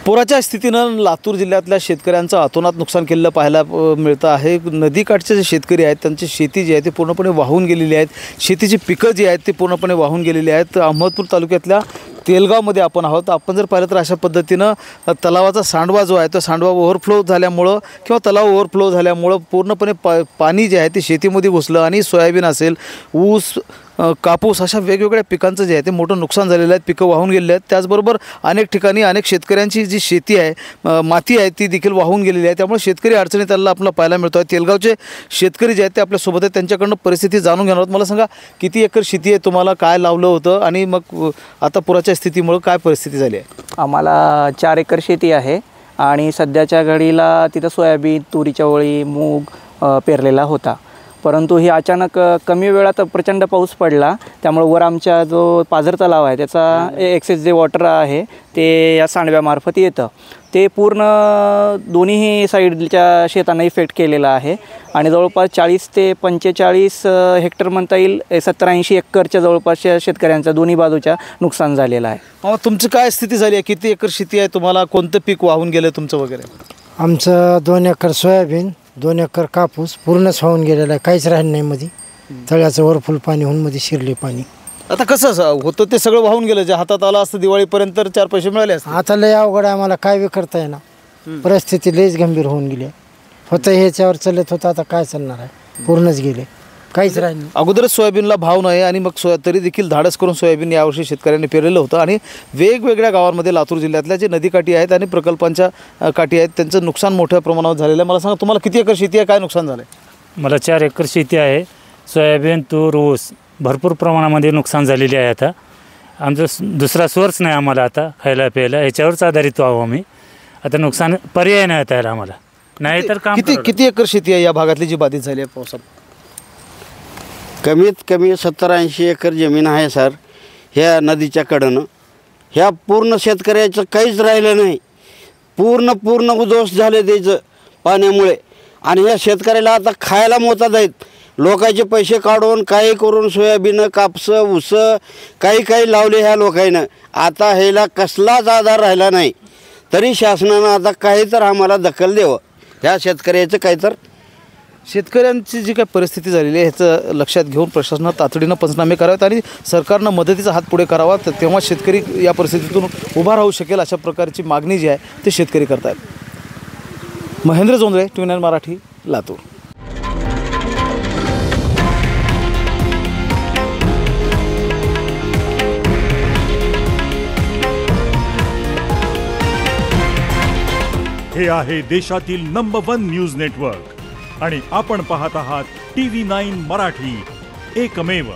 पुराच्या स्थितीनं लातूर जिल्ह्यातल्या शेतकऱ्यांचं अतोनात नुकसान केलेलं पाहायला मिळतं आहे। नदीकाठचे जे शेतकरी आहेत त्यांची शेती जी आहे ती पूर्णपणे वाहून गेलेली आहेत। शेतीची पिकं जी आहेत ती पूर्णपणे वाहून गेलेली आहेत। अहमदपूर तालुक्यातल्या तेलगावमध्ये आपण आहोत। आपण जर पाहिलं तर अशा पद्धतीनं तलावाचा सांडवा जो आहे तो सांडवा ओव्हरफ्लो झाल्यामुळं किंवा तलाव ओव्हरफ्लो झाल्यामुळं पूर्णपणे पाणी जे आहे ते शेतीमध्ये घुसलं आणि सोयाबीन असेल, ऊस, कापूस अशा वेगवेगळ्या पिकांचं जे आहे ते मोठं नुकसान झालेलं आहे। पिकं वाहून गेलेली आहेत। त्याचबरोबर अनेक ठिकाणी अनेक शेतकऱ्यांची जी शेती आहे, माती आहे ती देखील वाहून गेलेली आहे। त्यामुळे शेतकरी अडचणीत आलेला आपल्याला पाहायला मिळतो आहे। तेलगावचे शेतकरी जे आहेत ते आपल्यासोबत आहेत, त्यांच्याकडनं परिस्थिती जाणून घेणार आहोत। मला सांगा, किती एकर शेती आहे, तुम्हाला काय लावलं होतं आणि मग आता पुराच्या स्थितीमुळे काय परिस्थिती झाली आहे? आम्हाला 4 एकर शेती आहे आणि सध्याच्या घडीला तिथं सोयाबीन, तुरीच्या ओळी, मूग पेरलेला होता। परंतु ही अचानक कमी वेळात प्रचंड पाऊस पडला, त्यामुळे वर आमच्या जो पाझर तलाव आहे त्याचा एक्सेस जे वॉटर आहे ते या सांडव्यामार्फत येतं। ते पूर्ण दोन्ही साईडच्या शेतांना इफेक्ट केलेला आहे आणि जवळपास 40 ते 45 हेक्टर म्हणता येईल, 70-80 एकरच्या जवळपास शेतकऱ्यांचं दोन्ही बाजूच्या नुकसान झालेलं आहे। तुमची काय स्थिती झाली आहे? किती एकर शेती आहे? तुम्हाला कोणतं पीक वाहून गेलं तुमचं वगैरे? आमचं 2 एकर सोयाबीन, 2 एकर कापूस पूर्णच वाहून गेलेला आहे। काहीच राहिलं नाही मध्ये। तळ्याचं वरफुल पाणी होऊन मध्ये शिरले पाणी। आता कसं होतं ते सगळं वाहून गेलं? जे हातात आलं असतं दिवाळीपर्यंत 4 पैसे मिळाले असते। आता लय अवघड आहे, आम्हाला काय करता येणार। परिस्थिती लयच गंभीर होऊन गेली होतं। ह्याच्यावर चालत होतं, आता काय चालणार आहे? पूर्णच गेले, काहीच राहिलं। अगोदरच सोयाबीनला भाव नाही आणि मग तरी देखील धाडस करून सोयाबीन यावर्षी शेतकऱ्यांनी पेरलेलं होतं आणि वेगवेगळ्या गावांमध्ये लातूर जिल्ह्यातल्या जे नदीकाठी आहेत आणि प्रकल्पांच्या काठी आहेत त्यांचं नुकसान मोठ्या प्रमाणावर झालेलं आहे। मला सांगा, तुम्हाला किती एकर शेती आहे, काय नुकसान झालं आहे? मला 4 एकर शेती आहे। सोयाबीन, तूर, ऊस भरपूर प्रमाणामध्ये नुकसान झालेली आहे। आता आमचं दुसरा सोर्स नाही आम्हाला आता खायला प्यायला, याच्यावरच आधारित आहोत आम्ही। आता नुकसान पर्याय नाही आता आम्हाला, नाही तर काम किती एकर शेती आहे या भागातली जी बाधित झाली आहे पावसात? कमीत कमी 70-80 एकर जमीन आहे सर, ह्या नदीच्या कडेनं। ह्या पूर्ण शेतकऱ्याचं काहीच राहिलं नाही, पूर्ण उद्ध्वस्त झाले त्याचं पाण्यामुळे। आणि ह्या शेतकऱ्याला आता खायला मोतात आहेत। लोकांचे पैसे काढून काही करून सोयाबीन, कापसं, ऊस काही लावले ह्या लोकांनं। आता ह्याला कसलाच आधार राहिला नाही, तरी शासनानं आता काही तर आम्हाला दखल द्यावं। ह्या शेतकऱ्याचं काही तर शेतकऱ्यांची जी काही परिस्थिती झालेली आहे ह्याचं लक्षात घेऊन प्रशासनानं तातडीनं पंचनामे करावेत आणि सरकारनं मदतीचा हात पुढे करावा, तेव्हा शेतकरी या परिस्थितीतून उभा राहू शकेल, अशा प्रकारची मागणी जी आहे ते शेतकरी करत आहेत। महेंद्र जोंधळे, TVN मराठी, लातूर। हे आहे देशातील नंबर 1 न्यूज नेटवर्क आणि आपण पाहत आहात TV9 मराठी, एकमेव।